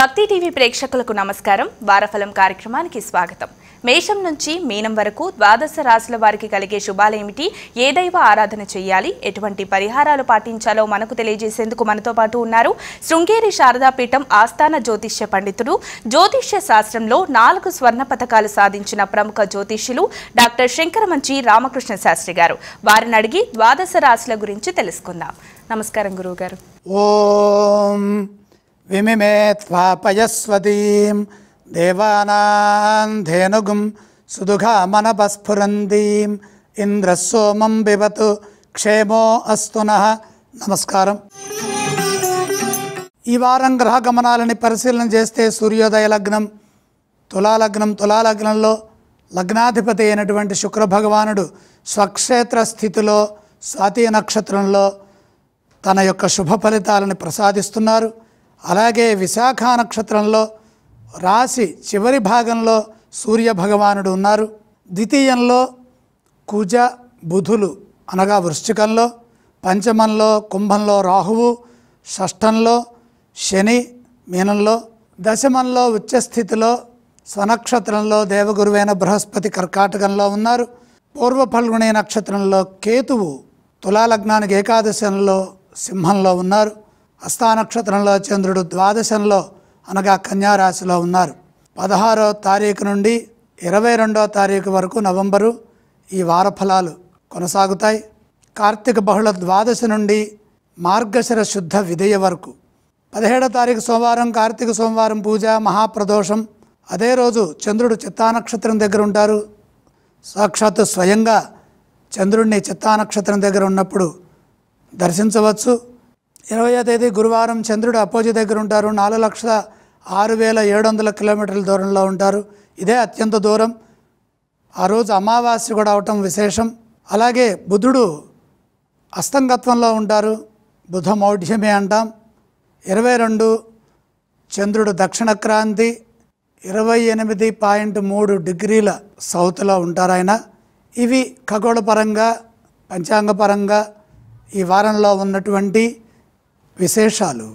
భక్తి టీవీ ప్రేక్షకులకు నమస్కారం. వారఫలం కార్యక్రమానికి స్వాగతం. మేషం నుంచి మీనం వరకు ద్వాదశ రాశుల వారికి కలిగే శుభాలేమిటి, ఏ దైవ ఆరాధన చేయాలి, ఎటువంటి పరిహారాలు పాటించాలో మనకు తెలియజేసేందుకు మనతో పాటు ఉన్నారు శృంగేరి శారదాపీఠం ఆస్థాన జ్యోతిష్య పండితుడు, జ్యోతిష్య శాస్త్రంలో 4 స్వర్ణ పతకాలు సాధించిన ప్రముఖ జ్యోతిష్యులు డాక్టర్ శంకరమంచి రామకృష్ణ శాస్త్రి గారు. వారిని అడిగి ద్వాదశ రాశుల గురించి తెలుసుకుందాం. నమస్కారం గురువుగారు. ఓం విమిమే త్వాపయస్వతీం దేవానాం ధేనుగుం సుదుఘామనపస్ఫురందీం ఇంద్రసోమం బివతు క్షేమో అస్తు నః. నమస్కారం. ఈ వారం గ్రహ గమనాలని పరిశీలన చేస్తే సూర్యోదయ లగ్నం తులాలగ్నం, తులాలగ్నంలో లగ్నాధిపతి అయినటువంటి శుక్ర భగవానుడు స్వక్షేత్ర స్థితిలో స్వాతి నక్షత్రంలో తన యొక్క శుభ ఫలితాలను ప్రసాదిస్తున్నారు. అలాగే విశాఖ నక్షత్రంలో రాశి చివరి భాగంలో సూర్య భగవానుడు ఉన్నారు. ద్వితీయంలో కుజ బుధులు అనగా వృశ్చికంలో, పంచమంలో కుంభంలో రాహువు, షష్ఠంలో శని మీనంలో, దశమంలో ఉచ్చస్థితిలో స్వనక్షత్రంలో దేవగురువైన బృహస్పతి కర్కాటకంలో ఉన్నారు. పూర్వ ఫల్గుణి నక్షత్రంలో కేతువు తులాలగ్నానికి ఏకాదశంలో సింహంలో ఉన్నారు. హస్తా నక్షత్రంలో చంద్రుడు ద్వాదశంలో అనగా కన్యారాశిలో ఉన్నారు. 16వ తారీఖు నుండి 22వ తారీఖు వరకు నవంబరు ఈ వార ఫలాలు కొనసాగుతాయి. కార్తీక బహుళ ద్వాదశి నుండి మార్గశిర శుద్ధ విదయ వరకు. 17వ తారీఖు సోమవారం కార్తీక సోమవారం పూజ మహాప్రదోషం. అదే రోజు చంద్రుడు చిత్తా నక్షత్రం దగ్గర ఉంటారు. సాక్షాత్తు స్వయంగా చంద్రుడిని చిత్తా నక్షత్రం దగ్గర ఉన్నప్పుడు దర్శించవచ్చు. 20వ తేదీ గురువారం చంద్రుడు అపోజి దగ్గర ఉంటారు. 4,06,700 కిలోమీటర్ల దూరంలో ఉంటారు. ఇదే అత్యంత దూరం. ఆ రోజు అమావాస్య కూడా అవటం విశేషం. అలాగే బుధుడు అస్తంగత్వంలో ఉంటారు. బుధ మౌఢ్యమే అంటాం. 22 చంద్రుడు దక్షిణ క్రాంతి 28.3 డిగ్రీల సౌత్లో ఉంటారు ఆయన. ఇవి ఖగోళపరంగా పంచాంగపరంగా ఈ వారంలో ఉన్నటువంటి విశేషాలు.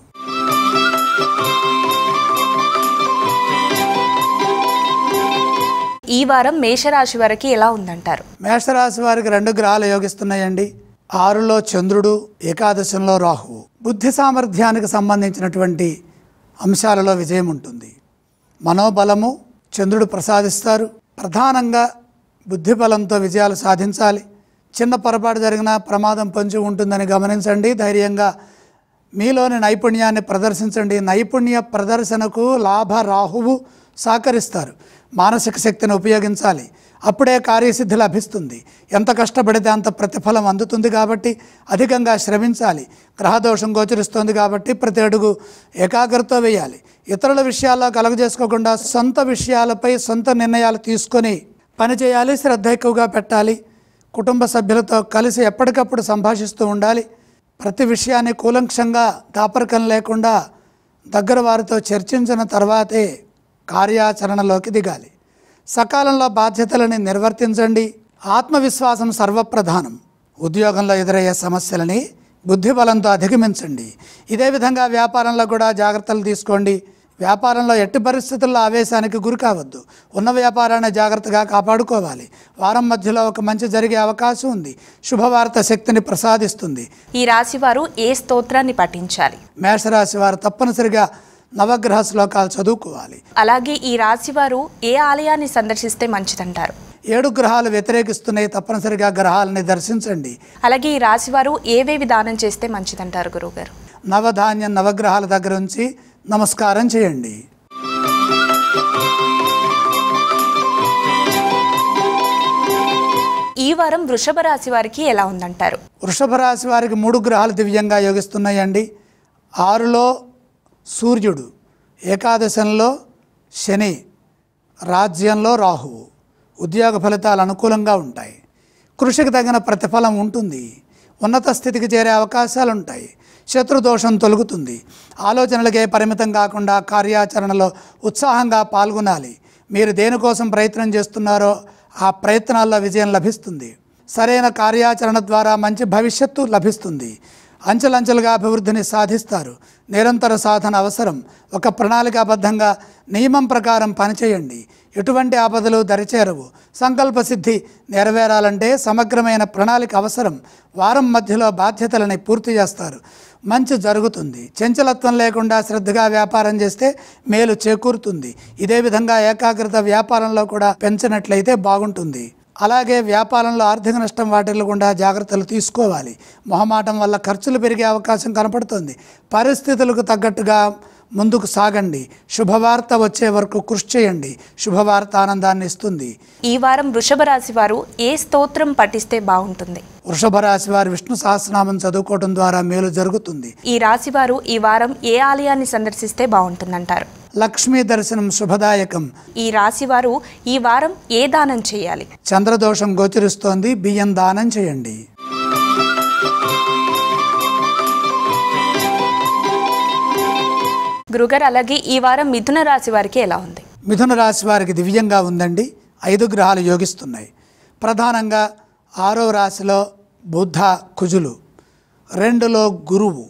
ఈ వారం మేషరాశి వారికి ఎలా ఉందంటారు? మేషరాశి వారికి 2 గ్రహాలు యోగిస్తున్నాయండి. 6లో చంద్రుడు, ఏకాదశంలో రాహువు. బుద్ధి సామర్థ్యానికి సంబంధించినటువంటి అంశాలలో విజయం ఉంటుంది. మనోబలము చంద్రుడు ప్రసాదిస్తారు. ప్రధానంగా బుద్ధి బలంతో విజయాలు సాధించాలి. చిన్న పొరపాటు జరిగినా ప్రమాదం పొంచి ఉంటుందని గమనించండి. ధైర్యంగా మీలోని నైపుణ్యాన్ని ప్రదర్శించండి. నైపుణ్య ప్రదర్శనకు లాభ రాహువు సహకరిస్తారు. మానసిక శక్తిని ఉపయోగించాలి. అప్పుడే కార్యసిద్ధి లభిస్తుంది. ఎంత కష్టపడితే అంత ప్రతిఫలం అందుతుంది. కాబట్టి అధికంగా శ్రమించాలి. గ్రహదోషం గోచరిస్తుంది కాబట్టి ప్రతి అడుగు ఏకాగ్రతతో వేయాలి. ఇతరుల విషయాల్లో కలగజేసుకోకుండా సొంత విషయాలపై సొంత నిర్ణయాలు తీసుకొని పనిచేయాలి. శ్రద్ధ ఎక్కువగా పెట్టాలి. కుటుంబ సభ్యులతో కలిసి ఎప్పటికప్పుడు సంభాషిస్తూ ఉండాలి. ప్రతి విషయాన్ని కూలంక్షంగా దాపరికం లేకుండా దగ్గర వారితో చర్చించిన తర్వాతే కార్యాచరణలోకి దిగాలి. సకాలంలో బాధ్యతలని నిర్వర్తించండి. ఆత్మవిశ్వాసం సర్వప్రధానం. ఉద్యోగంలో ఎదురయ్యే సమస్యలని బుద్ధిబలంతో అధిగమించండి. ఇదే విధంగా వ్యాపారంలో కూడా జాగ్రత్తలు తీసుకోండి. వ్యాపారంలో ఎట్టి పరిస్థితుల్లో ఆవేశానికి గురి కావద్దు. ఉన్న వ్యాపారాన్ని జాగ్రత్తగా కాపాడుకోవాలి. వారం మధ్యలో ఒక మంచి జరిగే అవకాశం ఉంది. శుభవార్త శక్తిని ప్రసాదిస్తుంది. ఈ రాశి వారు ఏ స్తోత్రాన్ని పఠించాలి? మేషరాశి వారు తప్పనిసరిగా నవగ్రహ శ్లోకాలు చదువుకోవాలి. అలాగే ఈ రాశి వారు ఏ ఆలయాన్ని సందర్శిస్తే మంచిదంటారు? 7 గ్రహాలు వ్యతిరేకిస్తున్నాయి. తప్పనిసరిగా గ్రహాలని దర్శించండి. అలాగే ఈ రాశి వారు ఏవేవి దానం చేస్తే మంచిదంటారు గురువుగారు? నవధాన్యం నవగ్రహాల దగ్గర ఉంచి నమస్కారం చేయండి. ఈ వారం వృషభ రాశి వారికి ఎలా ఉందంటారు? వృషభ రాశి వారికి 3 గ్రహాలు దివ్యంగా యోగిస్తున్నాయండి. 6లో సూర్యుడు, ఏకాదశంలో శని, రాజ్యంలో రాహువు. ఉద్యోగ ఫలితాలు అనుకూలంగా ఉంటాయి. కృషికి తగిన ప్రతిఫలం ఉంటుంది. ఉన్నత స్థితికి చేరే అవకాశాలు ఉంటాయి. శత్రుదోషం తొలగుతుంది. ఆలోచనలకే పరిమితం కాకుండా కార్యాచరణలో ఉత్సాహంగా పాల్గొనాలి. మీరు దేనికోసం ప్రయత్నం చేస్తున్నారో ఆ ప్రయత్నాల్లో విజయం లభిస్తుంది. సరైన కార్యాచరణ ద్వారా మంచి భవిష్యత్తు లభిస్తుంది. అంచెలంచెలుగా అభివృద్ధిని సాధిస్తారు. నిరంతర సాధన అవసరం. ఒక ప్రణాళికాబద్ధంగా నియమం ప్రకారం పనిచేయండి. ఎటువంటి ఆపదలు దరిచేరవు. సంకల్ప సిద్ధి నెరవేరాలంటే సమగ్రమైన ప్రణాళిక అవసరం. వారం మధ్యలో బాధ్యతలని పూర్తి చేస్తారు. మంచి జరుగుతుంది. చంచలత్వం లేకుండా శ్రద్ధగా వ్యాపారం చేస్తే మేలు చేకూరుతుంది. ఇదే విధంగా ఏకాగ్రత వ్యాపారంలో కూడా పెంచినట్లయితే బాగుంటుంది. అలాగే వ్యాపారంలో ఆర్థిక నష్టం వాటిల్లకుండా జాగ్రత్తలు తీసుకోవాలి. మొహమాటం వల్ల ఖర్చులు పెరిగే అవకాశం కనపడుతుంది. పరిస్థితులకు తగ్గట్టుగా ముందుకు సాగండి. శుభవార్త వచ్చే వరకు కృషి చేయండి. శుభవార్త ఆనందాన్ని ఇస్తుంది. ఈ వారం వృషభ రాశి వారు ఏ స్తోత్రం పఠిస్తే బాగుంటుంది? వృషభ రాశి వారు విష్ణు సహస్రనామం చదువుకోవడం ద్వారా మేలు జరుగుతుంది. ఈ రాశి వారు ఈ వారం ఏ ఆలయాన్ని సందర్శిస్తే బాగుంటుందంటారు? లక్ష్మీ దర్శనం శుభదాయకం. ఈ రాశి వారు ఈ వారం ఏ దానం చేయాలి? చంద్రదోషం గోచరిస్తోంది. బియ్యం దానం చేయండి. గురుగారు, అలాగే ఈ వారం మిథున రాశి వారికి ఎలా ఉంది? మిథున రాశి వారికి దివ్యంగా ఉందండి. 5 గ్రహాలు యోగిస్తున్నాయి. ప్రధానంగా 6వ రాశిలో బుధ కుజులు, 2లో గురువు,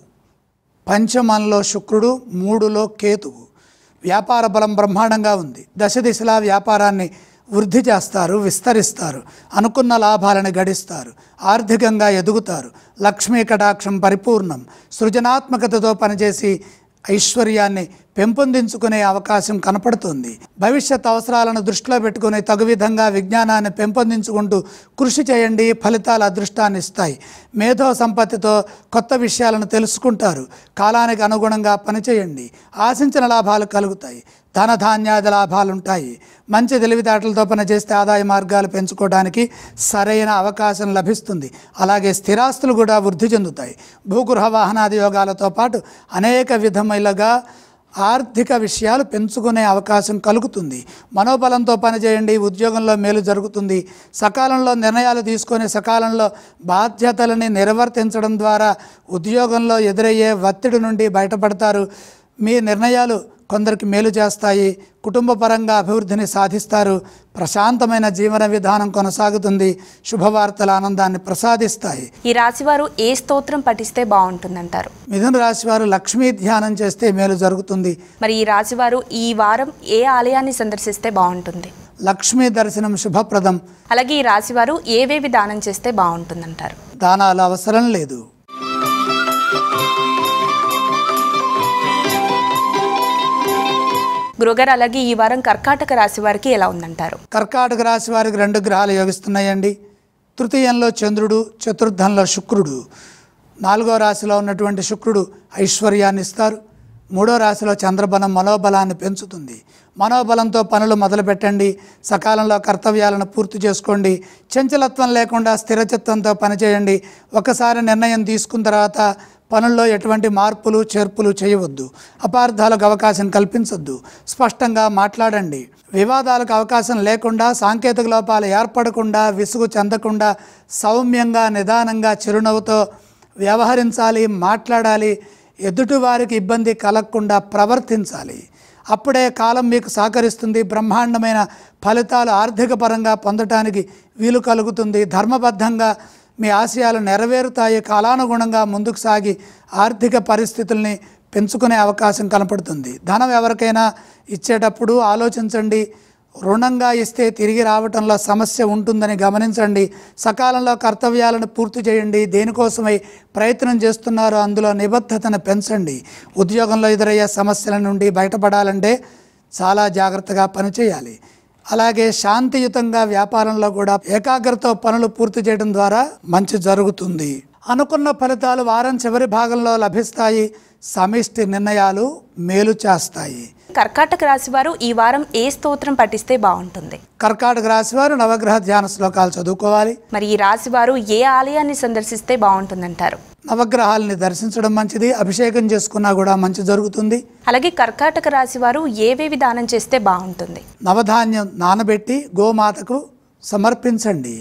పంచమంలో శుక్రుడు, 3లో కేతువు. వ్యాపార బలం బ్రహ్మాండంగా ఉంది. దశ దిశలా వ్యాపారాన్ని వృద్ధి చేస్తారు, విస్తరిస్తారు. అనుకున్న లాభాలను గడిస్తారు. ఆర్థికంగా ఎదుగుతారు. లక్ష్మీ కటాక్షం పరిపూర్ణం. సృజనాత్మకతతో పనిచేసి ఐశ్వర్యాన్ని పెంపొందించుకునే అవకాశం కనపడుతుంది. భవిష్యత్ అవసరాలను దృష్టిలో పెట్టుకుని తగు విధంగా విజ్ఞానాన్ని పెంపొందించుకుంటూ కృషి చేయండి. ఫలితాలు అదృష్టాన్ని ఇస్తాయి. మేధో సంపత్తితో కొత్త విషయాలను తెలుసుకుంటారు. కాలానికి అనుగుణంగా పనిచేయండి. ఆశించిన లాభాలు కలుగుతాయి. ధనధాన్యాది లాభాలుంటాయి. మంచి తెలివితేటలతో పనిచేస్తే ఆదాయ మార్గాలు పెంచుకోవడానికి సరైన అవకాశం లభిస్తుంది. అలాగే స్థిరాస్తులు కూడా వృద్ధి చెందుతాయి. భూగృహ వాహనాది యోగాలతో పాటు అనేక విధములుగా ఆర్థిక విషయాలు పెంచుకునే అవకాశం కలుగుతుంది. మనోబలంతో పనిచేయండి. ఉద్యోగంలో మేలు జరుగుతుంది. సకాలంలో నిర్ణయాలు తీసుకొని సకాలంలో బాధ్యతలని నిర్వర్తించడం ద్వారా ఉద్యోగంలో ఎదురయ్యే ఒత్తిడి నుండి బయటపడతారు. మీ నిర్ణయాలు కొందరికి మేలు చేస్తాయి. కుటుంబ పరంగా అభివృద్ధిని సాధిస్తారు. ప్రశాంతమైన జీవన విధానం కొనసాగుతుంది. శుభవార్తల ఆనందాన్ని ప్రసాదిస్తాయి. ఈ రాశివారు ఏ స్తోత్రం పఠిస్తే బాగుంటుందంటారు? మిథున రాశి వారు లక్ష్మీ ధ్యానం చేస్తే మేలు జరుగుతుంది. మరి ఈ రాశివారు ఈ వారం ఏ ఆలయాన్ని సందర్శిస్తే బాగుంటుంది? లక్ష్మీ దర్శనం శుభప్రదం. అలాగే ఈ రాశివారు ఏవేవి దానం చేస్తే బాగుంటుందంటారు? దానాలు అవసరం లేదు. గురుగారు, అలాగే ఈ వారం కర్కాటక రాశి వారికి ఎలా ఉందంటారు? కర్కాటక రాశి వారికి 2 గ్రహాలు యోగిస్తున్నాయండి. తృతీయంలో చంద్రుడు, చతుర్థంలో శుక్రుడు. 4వ రాశిలో ఉన్నటువంటి శుక్రుడు ఐశ్వర్యాన్ని ఇస్తారు. 3వ రాశిలో చంద్రబలం మనోబలాన్ని పెంచుతుంది. మనోబలంతో పనులు మొదలుపెట్టండి. సకాలంలో కర్తవ్యాలను పూర్తి చేసుకోండి. చంచలత్వం లేకుండా స్థిరచిత్తంతో పనిచేయండి. ఒకసారి నిర్ణయం తీసుకున్న తర్వాత పనుల్లో ఎటువంటి మార్పులు చేర్పులు చేయవద్దు. అపార్థాలకు అవకాశం కల్పించొద్దు. స్పష్టంగా మాట్లాడండి. వివాదాలకు అవకాశం లేకుండా, సాంకేతిక లోపాలు ఏర్పడకుండా, విసుగు చెందకుండా సౌమ్యంగా నిదానంగా చిరునవ్వుతో వ్యవహరించాలి, మాట్లాడాలి. ఎదుటివారికి ఇబ్బంది కలగకుండా ప్రవర్తించాలి. అప్పుడే కాలం మీకు సహకరిస్తుంది. బ్రహ్మాండమైన ఫలితాలు ఆర్థిక పరంగా పొందటానికి వీలు కలుగుతుంది. ధర్మబద్ధంగా మీ ఆశయాలు నెరవేరుతాయి. కాలానుగుణంగా ముందుకు సాగి ఆర్థిక పరిస్థితుల్ని పెంచుకునే అవకాశం కనపడుతుంది. ధనం ఎవరికైనా ఇచ్చేటప్పుడు ఆలోచించండి. రుణంగా ఇస్తే తిరిగి రావటంలో సమస్య ఉంటుందని గమనించండి. సకాలంలో కర్తవ్యాలను పూర్తి చేయండి. దేనికోసమై ప్రయత్నం చేస్తున్నారో అందులో నిబద్ధతను పెంచండి. ఉద్యోగంలో ఎదురయ్యే సమస్యల నుండి బయటపడాలంటే చాలా జాగ్రత్తగా పనిచేయాలి. అలాగే శాంతియుతంగా వ్యాపారంలో కూడా ఏకాగ్రతతో పనులు పూర్తి చేయడం ద్వారా మంచి జరుగుతుంది. అనుకున్న ఫలితాలు వారం చివరి భాగంలో లభిస్తాయి. సమిష్టి నిర్ణయాలు మేలు చేస్తాయి. కర్కాటక రాశి వారు ఈ వారం ఏ స్తోత్రం పఠిస్తే బాగుంటుంది? కర్కాటక రాశి వారు నవగ్రహ ధ్యాన శ్లోకాలు చదువుకోవాలి. మరి ఈ రాశి వారు ఏ ఆలయాన్ని సందర్శిస్తే బాగుంటుందంటారు? నవగ్రహాలని దర్శించడం మంచిది. అభిషేకం చేసుకున్నా కూడా మంచి జరుగుతుంది. అలాగే కర్కాటక రాశి వారు ఏవేవి దానం చేస్తే బాగుంటుంది? నవధాన్యం నానబెట్టి గోమాతకు సమర్పించండి.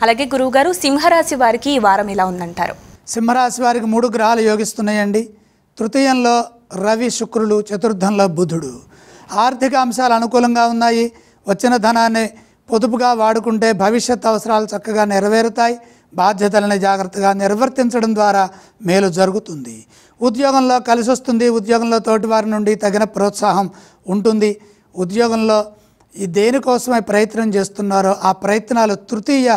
అలాగే గురువుగారు, సింహరాశి వారికి ఈ వారం ఎలా ఉందంటారు? సింహరాశి వారికి 3 గ్రహాలు యోగిస్తున్నాయండి. తృతీయంలో రవి, శుక్రులు, చతుర్థంలో బుధుడు. ఆర్థిక అంశాలు అనుకూలంగా ఉన్నాయి. వచ్చిన ధనాన్ని పొదుపుగా వాడుకుంటే భవిష్యత్ అవసరాలు చక్కగా నెరవేరుతాయి. బాధ్యతలను జాగ్రత్తగా నిర్వర్తించడం ద్వారా మేలు జరుగుతుంది. ఉద్యోగంలో కలిసి వస్తుంది. ఉద్యోగంలో తోటివారి నుండి తగిన ప్రోత్సాహం ఉంటుంది. ఉద్యోగంలో దేనికోసమై ప్రయత్నం చేస్తున్నారో ఆ ప్రయత్నాలు తృతీయ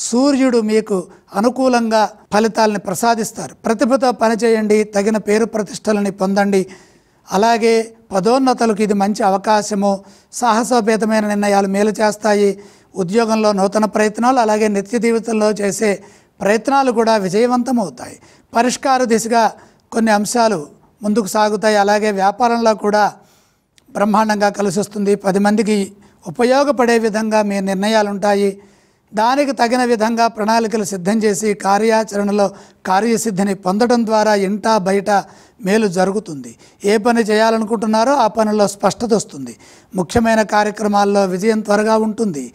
సూర్యుడు మీకు అనుకూలంగా ఫలితాలని ప్రసాదిస్తారు. ప్రతిభతో పనిచేయండి, తగిన పేరు ప్రతిష్టలని పొందండి. అలాగే పదోన్నతులకు ఇది మంచి అవకాశము. సాహసోపేతమైన నిర్ణయాలు మేలు చేస్తాయి. ఉద్యోగంలో నూతన ప్రయత్నాలు అలాగే నిత్య జీవితంలో చేసే ప్రయత్నాలు కూడా విజయవంతమవుతాయి. పరిష్కార దిశగా కొన్ని అంశాలు ముందుకు సాగుతాయి. అలాగే వ్యాపారంలో కూడా బ్రహ్మాండంగా కలిసి వస్తుంది. 10 మందికి ఉపయోగపడే విధంగా మీ నిర్ణయాలు ఉంటాయి. దానికి తగిన విధంగా ప్రణాళికలు సిద్ధం చేసి కార్యాచరణలో కార్యసిద్ధిని పొందడం ద్వారా ఇంటా బయట మేలు జరుగుతుంది. ఏ పని చేయాలనుకుంటున్నారో ఆ పనిలో స్పష్టత వస్తుంది. ముఖ్యమైన కార్యక్రమాల్లో విజయం త్వరగా ఉంటుంది.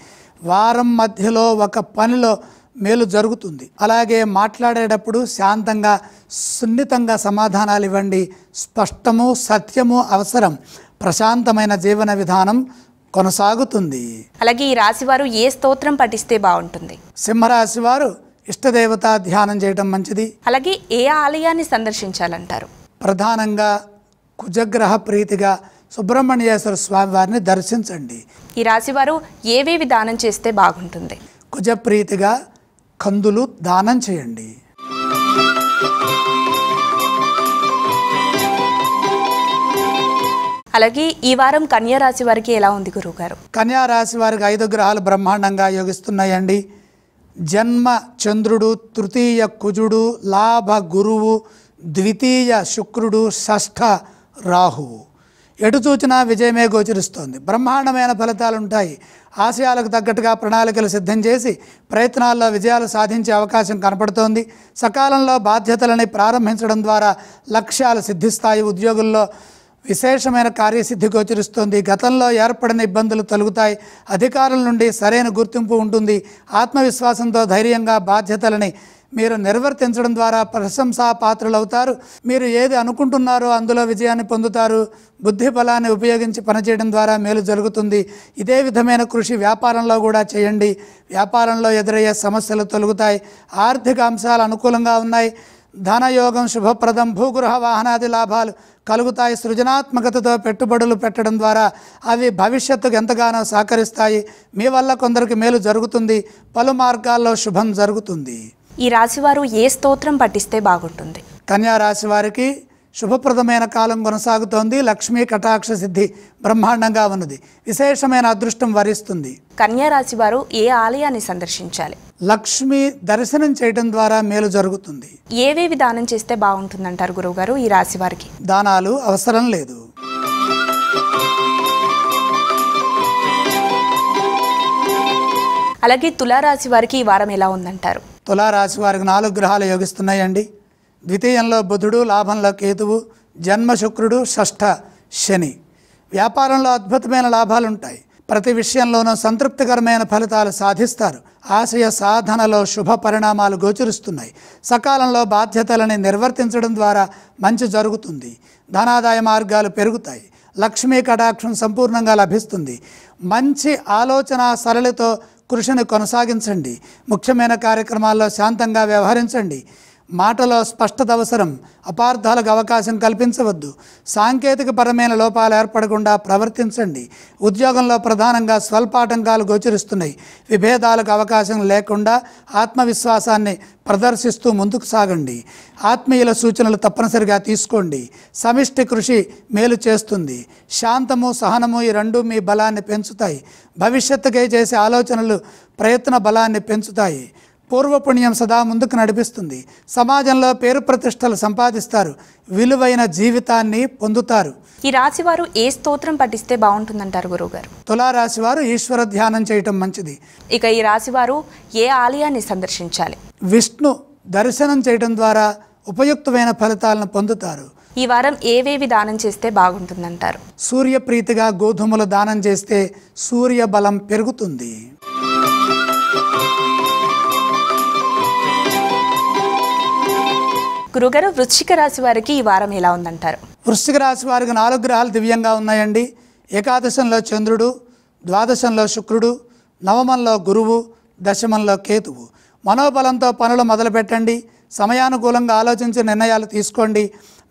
వారం మధ్యలో ఒక పనిలో మేలు జరుగుతుంది. అలాగే మాట్లాడేటప్పుడు శాంతంగా సున్నితంగా సమాధానాలు ఇవ్వండి. స్పష్టము సత్యము అవసరం. ప్రశాంతమైన జీవన విధానం కొనసాగుతుంది. అలాగే ఈ రాశి వారు ఏ స్తోత్రం పఠిస్తే బాగుంటుంది? సింహరాశి వారు ఇష్టదేవత ధ్యానం చేయడం మంచిది. అలాగే ఏ ఆలయాన్ని సందర్శించాలంటారు? ప్రధానంగా కుజగ్రహ ప్రీతిగా సుబ్రహ్మణ్యేశ్వర స్వామి వారిని దర్శించండి. ఈ రాశి వారు ఏవేవి దానం చేస్తే బాగుంటుంది? కుజప్రీతిగా కందులు దానం చేయండి. అలాగే ఈ వారం కన్యా రాశి వారికి ఎలా ఉంది గురువుగారు? కన్యా రాశి వారికి 5 గ్రహాలు బ్రహ్మాండంగా యోగిస్తున్నాయండి. జన్మ చంద్రుడు, తృతీయ కుజుడు, లాభ గురువు, ద్వితీయ శుక్రుడు, షష్ఠ రాహువు. ఎటు చూచినా విజయమే గోచరిస్తోంది. బ్రహ్మాండమైన ఫలితాలు ఉంటాయి. ఆశయాలకు తగ్గట్టుగా ప్రణాళికలు సిద్ధం చేసి ప్రయత్నాల్లో విజయాలు సాధించే అవకాశం కనపడుతోంది. సకాలంలో బాధ్యతలని ప్రారంభించడం ద్వారా లక్ష్యాలు సిద్ధిస్తాయి. ఉద్యోగుల్లో విశేషమైన కార్యసిద్ధి గోచరిస్తుంది. గతంలో ఏర్పడిన ఇబ్బందులు తొలగుతాయి. అధికారుల నుండి సరైన గుర్తింపు ఉంటుంది. ఆత్మవిశ్వాసంతో ధైర్యంగా బాధ్యతలని మీరు నిర్వర్తించడం ద్వారా ప్రశంసా పాత్రులవుతారు. మీరు ఏది అనుకుంటున్నారో అందులో విజయాన్ని పొందుతారు. బుద్ధి బలాన్ని ఉపయోగించి పనిచేయడం ద్వారా మేలు జరుగుతుంది. ఇదే విధమైన కృషి వ్యాపారంలో కూడా చేయండి. వ్యాపారంలో ఎదురయ్యే సమస్యలు తొలగుతాయి. ఆర్థిక అంశాలు అనుకూలంగా ఉన్నాయి. ధనయోగం శుభప్రదం. భూగృహ వాహనాది లాభాలు కలుగుతాయి. సృజనాత్మకతతో పెట్టుబడులు పెట్టడం ద్వారా అవి భవిష్యత్తుకు ఎంతగానో సహకరిస్తాయి. మీ వల్ల కొందరికి మేలు జరుగుతుంది. పలు మార్గాల్లో శుభం జరుగుతుంది. ఈ రాశివారు ఏ స్తోత్రం పఠిస్తే బాగుంటుంది? కన్యా రాశి వారికి శుభప్రదమైన కాలం కొనసాగుతోంది. లక్ష్మీ కటాక్ష సిద్ధి బ్రహ్మాండంగా ఉన్నది. విశేషమైన అదృష్టం వరిస్తుంది. కన్యా రాశి వారు ఏ ఆలయాన్ని సందర్శించాలి? లక్ష్మి దర్శనం చేయడం ద్వారా మేలు జరుగుతుంది. ఏవేవి దానం చేస్తే బాగుంటుందంటారు గురువుగారు ఈ రాశి వారికి? దానాలు అవసరం లేదు. అలాగే తులారాశి వారికి ఈ వారం ఎలా ఉందంటారు? తులారాశి వారికి 4 గ్రహాలు యోగిస్తున్నాయండి. ద్వితీయంలో బుధుడు, లాభంలో కేతువు, జన్మ శుక్రుడు, షష్ఠ శని. వ్యాపారంలో అద్భుతమైన లాభాలు ఉంటాయి. ప్రతి విషయంలోనూ సంతృప్తికరమైన ఫలితాలు సాధిస్తారు. ఆశయ సాధనలో శుభ పరిణామాలు గోచరిస్తున్నాయి. సకాలంలో బాధ్యతలని నిర్వర్తించడం ద్వారా మంచి జరుగుతుంది. ధనాదాయ మార్గాలు పెరుగుతాయి. లక్ష్మీ కటాక్షం సంపూర్ణంగా లభిస్తుంది. మంచి ఆలోచన సరళితో కృషిని కొనసాగించండి. ముఖ్యమైన కార్యక్రమాల్లో శాంతంగా వ్యవహరించండి. మాటలో స్పష్టత అవసరం. అపార్థాలకు అవకాశం కల్పించవద్దు. సాంకేతిక పరమైన లోపాలు ఏర్పడకుండా ప్రవర్తించండి. ఉద్యోగంలో ప్రధానంగా స్వల్పాటంకాలు గోచరిస్తున్నాయి. విభేదాలకు అవకాశం లేకుండా ఆత్మవిశ్వాసాన్ని ప్రదర్శిస్తూ ముందుకు సాగండి. ఆత్మీయుల సూచనలు తప్పనిసరిగా తీసుకోండి. సమిష్టి కృషి మేలు చేస్తుంది. శాంతము సహనము ఈ రెండు మీ బలాన్ని పెంచుతాయి. భవిష్యత్తుకై చేసే ఆలోచనలు ప్రయత్న బలాన్ని పెంచుతాయి. పూర్వపుణ్యం సదా ముందుకు నడిపిస్తుంది. సమాజంలో పేరు ప్రతిష్టలు సంపాదిస్తారు. విలువైన జీవితాన్ని పొందుతారు. ఈ రాశి వారు ఏ స్తోత్రం పఠిస్తే బాగుంటుందంటారు గురువుగారు? తులారాశి వారు ఈశ్వర ధ్యానం చేయటం మంచిది. ఇక ఈ రాశి వారు ఏ ఆలయాన్ని సందర్శించాలి? విష్ణు దర్శనం చేయడం ద్వారా ఉపయుక్తమైన ఫలితాలను పొందుతారు. ఈ వారం ఏవేవి దానం చేస్తే బాగుంటుందంటారు? సూర్యప్రీతిగా గోధుమలు దానం చేస్తే సూర్య బలం పెరుగుతుంది. గురుగారు వృశ్చిక రాశి వారికి ఈ వారం ఎలా ఉందంటారు? వృశ్చిక రాశి వారికి 4 గ్రహాలు దివ్యంగా ఉన్నాయండి. ఏకాదశంలో చంద్రుడు, ద్వాదశంలో శుక్రుడు, నవమంలో గురువు, దశమంలో కేతువు. మనోబలంతో పనులు మొదలుపెట్టండి. సమయానుకూలంగా ఆలోచించి నిర్ణయాలు తీసుకోండి.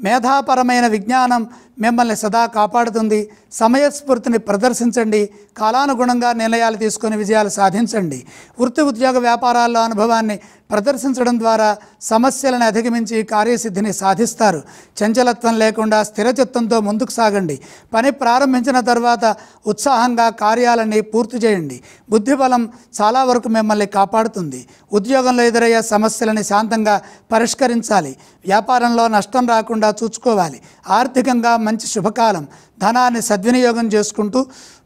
మేధాపరమైన విజ్ఞానం మిమ్మల్ని సదా కాపాడుతుంది. సమయస్ఫూర్తిని ప్రదర్శించండి. కాలానుగుణంగా నిర్ణయాలు తీసుకొని విజయాలు సాధించండి. వృత్తి, ఉద్యోగ, వ్యాపారాల్లో అనుభవాన్ని ప్రదర్శించడం ద్వారా సమస్యలను అధిగమించి కార్యసిద్ధిని సాధిస్తారు. చంచలత్వం లేకుండా స్థిరచిత్తంతో ముందుకు సాగండి. పని ప్రారంభించిన తర్వాత ఉత్సాహంగా కార్యాలన్నీ పూర్తి చేయండి. బుద్ధిబలం చాలా వరకు మిమ్మల్ని కాపాడుతుంది. ఉద్యోగంలో ఎదురయ్యే సమస్యలని శాంతంగా పరిష్కరించాలి. వ్యాపారంలో నష్టం రాకుండా చూసుకోవాలి. ఆర్థికంగా మంచి శుభకాలం. ధనాన్ని సద్వినియోగం చేసుకుంటూ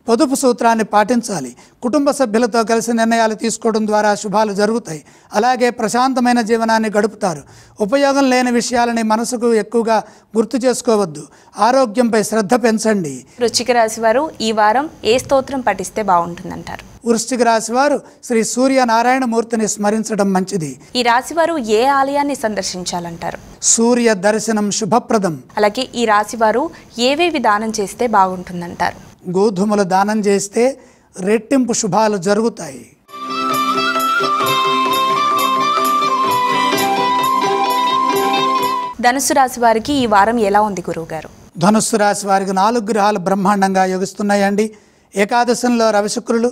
పొదుపు సూత్రాన్ని పాటించాలి. కుటుంబ సభ్యులతో కలిసి నిర్ణయాలు తీసుకోవడం ద్వారా శుభాలు జరుగుతాయి. అలాగే ప్రశాంతమైన జీవనాన్ని గడుపుతారు. ఉపయోగం లేని విషయాలని మనసుకు ఎక్కువగా గుర్తు చేసుకోవద్దు. ఆరోగ్యంపై శ్రద్ధ పెంచండి. వృశ్చిక రాశి వారు ఈ వారం ఏ స్తోత్రం పఠిస్తే బాగుంటుందంటారు? వృశ్చిక రాశి వారు శ్రీ సూర్యనారాయణమూర్తిని స్మరించడం మంచిది. ఈ రాశి వారు ఏ ఆలయాన్ని సందర్శించాలంటారు? సూర్య దర్శనం శుభప్రదం. అలాగే ఈ రాశి వారు ఏవేవి దానం చేస్తే బాగుంటుందంటారు? గోధుమలు దానం చేస్తే రెట్టింపు శుభాలు జరుగుతాయి. ధనుస్సు రాశి వారికి ఈ వారం ఎలా ఉంది గురువుగారు? ధనుస్సు రాశి వారికి 4 గ్రహాలు బ్రహ్మాండంగా యోగిస్తున్నాయండి. ఏకాదశంలో రవిశుక్రులు,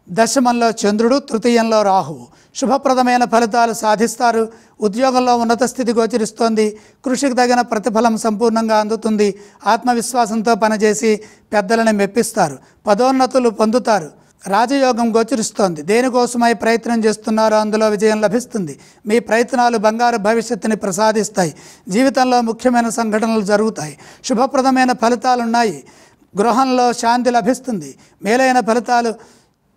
దశమంలో చంద్రుడు, తృతీయంలో రాహువు. శుభప్రదమైన ఫలితాలు సాధిస్తారు. ఉద్యోగంలో ఉన్నత స్థితి గోచరిస్తోంది. కృషికి తగిన ప్రతిఫలం సంపూర్ణంగా అందుతుంది. ఆత్మవిశ్వాసంతో పనిచేసి పెద్దలను మెప్పిస్తారు. పదోన్నతులు పొందుతారు. రాజయోగం గోచరిస్తోంది. దేనికోసమై ప్రయత్నం చేస్తున్నారో అందులో విజయం లభిస్తుంది. మీ ప్రయత్నాలు బంగారు భవిష్యత్తుని ప్రసాదిస్తాయి. జీవితంలో ముఖ్యమైన సంఘటనలు జరుగుతాయి. శుభప్రదమైన ఫలితాలున్నాయి. గృహంలో శాంతి లభిస్తుంది. మేలైన ఫలితాలు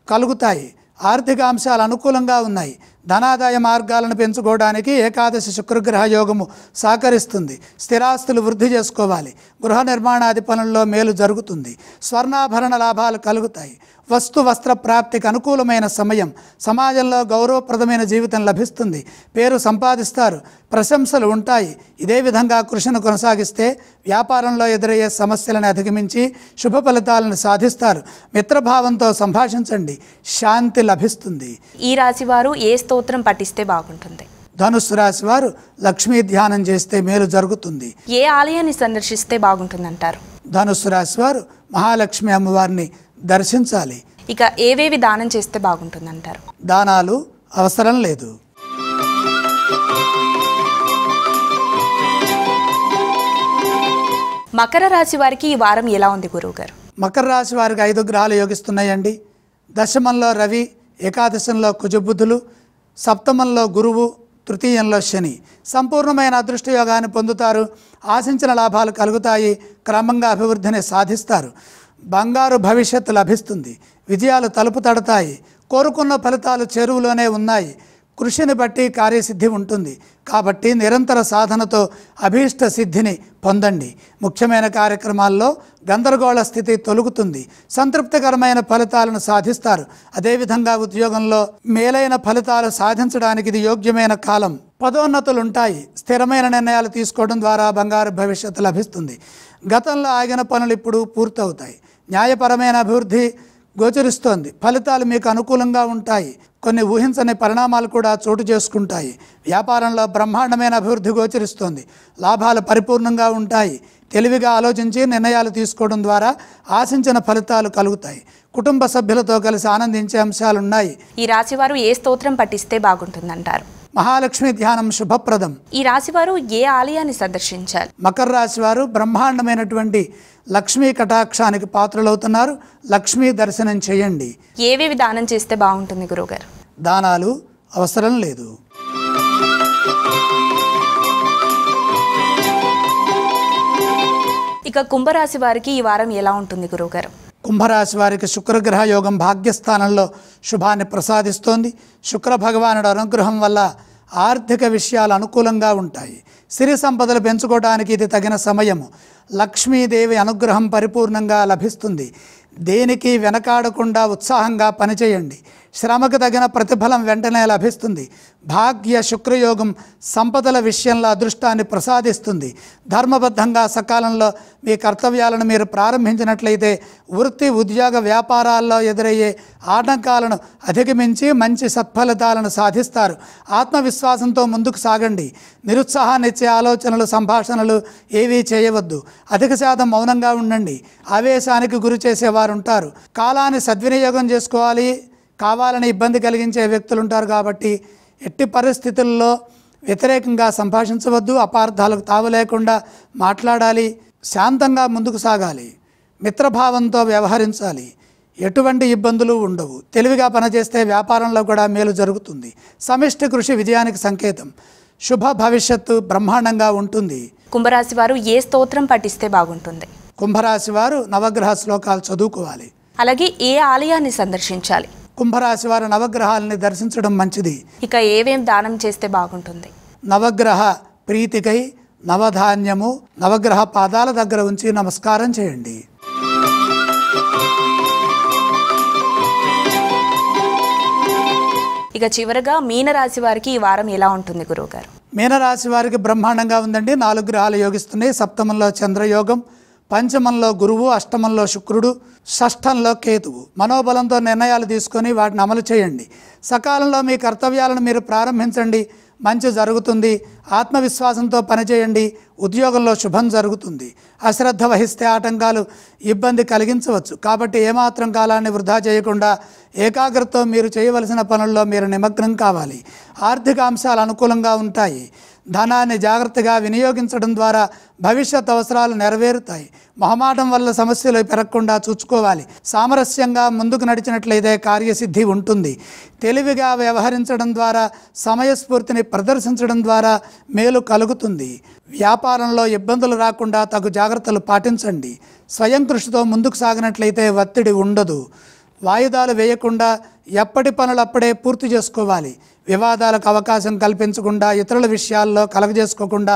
కలుగుతాయి. ఆర్థిక అంశాలు అనుకూలంగా ఉన్నాయి. ధనాదాయ మార్గాలను పెంచుకోవడానికి ఏకాదశి శుక్రగ్రహ యోగము సహకరిస్తుంది. స్థిరాస్తులు వృద్ధి చేసుకోవాలి. గృహ నిర్మాణాది పనుల్లో మేలు జరుగుతుంది. స్వర్ణాభరణ లాభాలు కలుగుతాయి. వస్తు వస్త్ర ప్రాప్తికి అనుకూలమైన సమయం. సమాజంలో గౌరవప్రదమైన జీవితం లభిస్తుంది. పేరు సంపాదిస్తారు. ప్రశంసలు ఉంటాయి. ఇదే విధంగా కృషిని కొనసాగిస్తే వ్యాపారంలో ఎదురయ్యే సమస్యలను అధిగమించి శుభ ఫలితాలను సాధిస్తారు. మిత్రభావంతో సంభాషించండి. శాంతి లభిస్తుంది. ఈ రాశి వారు ఏ స్తోత్రం పఠిస్తే బాగుంటుంది? ధనుస్సు రాశి వారు లక్ష్మీ ధ్యానం చేస్తే మేలు జరుగుతుంది. ఏ ఆలయాన్ని సందర్శిస్తే బాగుంటుందంటారు? ధనుస్సు రాశి వారు మహాలక్ష్మి అమ్మవారిని దర్శించాలి. ఇక ఏవేవి దానం చేస్తే బాగుంటుందంటారు? దానాలు అవసరం లేదు. మకర రాశి వారికి ఈ వారం ఎలా ఉంది గురువుగారు? మకర రాశి వారికి 5 గ్రహాలు యోగిస్తున్నాయండి. దశమంలో రవి, ఏకాదశంలో కుజబుధులు, సప్తమంలో గురువు, తృతీయంలో శని. సంపూర్ణమైన అదృష్ట యోగాన్ని పొందుతారు. ఆశించిన లాభాలు కలుగుతాయి. క్రమంగా అభివృద్ధిని సాధిస్తారు. బంగారు భవిష్యత్తు లభిస్తుంది. విజయాలు తలుపు తడతాయి. కోరుకున్న ఫలితాలు చెరువులోనే ఉన్నాయి. కృషిని బట్టి కార్యసిద్ధి ఉంటుంది. కాబట్టి నిరంతర సాధనతో అభీష్ట సిద్ధిని పొందండి. ముఖ్యమైన కార్యక్రమాల్లో గందరగోళ స్థితి తొలగుతుంది. సంతృప్తికరమైన ఫలితాలను సాధిస్తారు. అదేవిధంగా ఉద్యోగంలో మేలైన ఫలితాలు సాధించడానికి ఇది యోగ్యమైన కాలం. పదోన్నతులుంటాయి. స్థిరమైన నిర్ణయాలు తీసుకోవడం ద్వారా బంగారు భవిష్యత్తు లభిస్తుంది. గతంలో ఆగిన పనులు ఇప్పుడు పూర్తవుతాయి. న్యాయపరమైన అభివృద్ధి గోచరిస్తోంది. ఫలితాలు మీకు అనుకూలంగా ఉంటాయి. కొన్ని ఊహించని పరిణామాలు కూడా చోటు చేసుకుంటాయి. వ్యాపారంలో బ్రహ్మాండమైన అభివృద్ధి గోచరిస్తోంది. లాభాలు పరిపూర్ణంగా ఉంటాయి. తెలివిగా ఆలోచించి నిర్ణయాలు తీసుకోవడం ద్వారా ఆశించిన ఫలితాలు కలుగుతాయి. కుటుంబ సభ్యులతో కలిసి ఆనందించే అంశాలున్నాయి. ఈ రాశివారు ఏ స్తోత్రం పఠిస్తే బాగుంటుందంటారు? మహాలక్ష్మి ధ్యానం శుభప్రదం. ఈ రాశివారు ఏ ఆలయాన్ని సందర్శించాలి? మకర రాశి వారు బ్రహ్మాండమైనటువంటి లక్ష్మీ కటాక్షానికి పాత్రలవుతున్నారు. లక్ష్మీ దర్శనం చేయండి. ఏవేవి దానం చేస్తే బాగుంటుంది గురువుగారు? దానాలు అవసరం లేదు. ఇక కుంభరాశి వారికి ఈ వారం ఎలా ఉంటుంది గురువుగారు? కుంభరాశి వారికి శుక్రగ్రహ యోగం భాగ్యస్థానంలో శుభాన్ని ప్రసాదిస్తోంది. శుక్ర భగవానుడు అనుగ్రహం వల్ల ఆర్థిక విషయాలు అనుకూలంగా ఉంటాయి. సిరి సంపదలు పెంచుకోవడానికి ఇది తగిన సమయము. లక్ష్మీదేవి అనుగ్రహం పరిపూర్ణంగా లభిస్తుంది. దేనికి వెనకాడకుండా ఉత్సాహంగా పనిచేయండి. శ్రమకు తగిన ప్రతిఫలం వెంటనే లభిస్తుంది. భాగ్య శుక్రయోగం సంపదల విషయంలో అదృష్టాన్ని ప్రసాదిస్తుంది. ధర్మబద్ధంగా సకాలంలో మీ కర్తవ్యాలను మీరు ప్రారంభించినట్లయితే వృత్తి ఉద్యోగ వ్యాపారాల్లో ఎదురయ్యే ఆటంకాలను అధిగమించి మంచి సత్ఫలితాలను సాధిస్తారు. ఆత్మవిశ్వాసంతో ముందుకు సాగండి. నిరుత్సాహాన్నిచ్చే ఆలోచనలు సంభాషణలు ఏవీ చేయవద్దు. అధిక శాతం మౌనంగా ఉండండి. ఆవేశానికి గురి చేసేవారు ఉంటారు. కాలాన్ని సద్వినియోగం చేసుకోవాలి. కావాలని ఇబ్బంది కలిగించే వ్యక్తులు ఉంటారు కాబట్టి ఎట్టి పరిస్థితుల్లో వ్యతిరేకంగా సంభాషించవద్దు. అపార్థాలకు తావు లేకుండా మాట్లాడాలి. శాంతంగా ముందుకు సాగాలి. మిత్రభావంతో వ్యవహరించాలి. ఎటువంటి ఇబ్బందులు ఉండవు. తెలివిగా పనిచేస్తే వ్యాపారంలో కూడా మేలు జరుగుతుంది. సమిష్టి కృషి విజయానికి సంకేతం. శుభ భవిష్యత్తు బ్రహ్మాండంగా ఉంటుంది. కుంభరాశి వారు ఏ స్తోత్రం పఠిస్తే బాగుంటుంది? కుంభరాశి వారు నవగ్రహ శ్లోకాలు చదువుకోవాలి. అలాగే ఏ ఆలయాన్ని సందర్శించాలి? కుంభరాశి వారు నవగ్రహాలని దర్శించడం మంచిది. ఇక ఏవేం దానం చేస్తే బాగుంటుంది? నవగ్రహ ప్రీతికై నవధాన్యము నవగ్రహ పాదాల దగ్గర ఉంచి నమస్కారం చేయండి. ఇక చివరగా మీనరాశి వారికి ఈ వారం ఎలా ఉంటుంది గురువుగారు? మీనరాశి వారికి బ్రహ్మాండంగా ఉందండి. 4 గ్రహాలు యోగిస్తున్నాయి. సప్తమంలో చంద్రయోగం, పంచమంలో గురువు, అష్టమంలో శుక్రుడు, షష్ఠంలో కేతువు. మనోబలంతో నిర్ణయాలు తీసుకొని వాటిని అమలు చేయండి. సకాలంలో మీ కర్తవ్యాలను మీరు ప్రారంభించండి. మంచి జరుగుతుంది. ఆత్మవిశ్వాసంతో పనిచేయండి. ఉద్యోగంలో శుభం జరుగుతుంది. అశ్రద్ధ వహిస్తే ఆటంకాలు ఇబ్బంది కలిగించవచ్చు. కాబట్టి ఏమాత్రం కాలాన్ని వృధా చేయకుండా ఏకాగ్రతతో మీరు చేయవలసిన పనుల్లో మీరు నిమగ్నం కావాలి. ఆర్థిక అంశాలు అనుకూలంగా ఉంటాయి. ధనాన్ని జాగ్రత్తగా వినియోగించడం ద్వారా భవిష్యత్ అవసరాలు నెరవేరుతాయి. మొహమాటం వల్ల సమస్యలు పెరగకుండా చూసుకోవాలి. సామరస్యంగా ముందుకు నడిచినట్లయితే కార్యసిద్ధి ఉంటుంది. తెలివిగా వ్యవహరించడం ద్వారా సమయస్ఫూర్తిని ప్రదర్శించడం ద్వారా మేలు కలుగుతుంది. వ్యాపారంలో ఇబ్బందులు రాకుండా తగు జాగ్రత్తలు పాటించండి. స్వయం కృషితో ముందుకు సాగినట్లయితే ఒత్తిడి ఉండదు. వాయిదాలు వేయకుండా ఎప్పటి పనులు అప్పుడే పూర్తి చేసుకోవాలి. వివాదాలకు అవకాశం కల్పించకుండా ఇతరుల విషయాల్లో కలగజేసుకోకుండా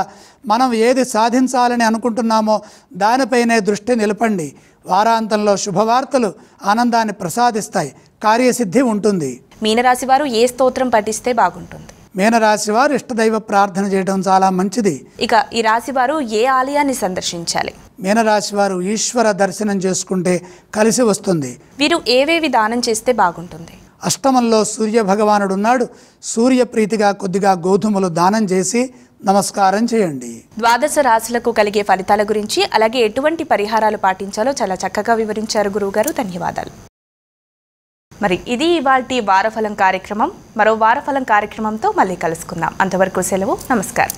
మనం ఏది సాధించాలని అనుకుంటున్నామో దానిపైనే దృష్టి నిలపండి. వారాంతంలో శుభవార్తలు ఆనందాన్ని ప్రసాదిస్తాయి. కార్యసిద్ధి ఉంటుంది. మీనరాశి వారు ఏ స్తోత్రం పఠిస్తే బాగుంటుంది? మీనరాశి వారు ఇష్టదైవ ప్రార్థన చేయడం చాలా మంచిది. ఇక ఈ రాశి వారు ఏ ఆలయాన్ని సందర్శించాలి? మీనరాశి వారు ఈశ్వర దర్శనం చేసుకుంటే కలిసి వస్తుంది. వీరు ఏవేవి దానం చేస్తే బాగుంటుంది? అష్టమంలో సూర్య భగవానుడు ఉన్నాడు. సూర్య ప్రీతిగా కొద్దిగా గోధుమలు దానం చేసి నమస్కారం చేయండి. ద్వాదశ రాశులకు కలిగే ఫలితాల గురించి అలాగే ఎటువంటి పరిహారాలు పాటించాలో చాలా చక్కగా వివరించారు గురువుగారు. ధన్యవాదాలు. మరి ఇది ఇవాల్టి వారఫలం కార్యక్రమం. మరో వారఫలం కార్యక్రమంతో మళ్ళీ కలుసుకుందాం. అంతవరకు సెలవు. నమస్కారం.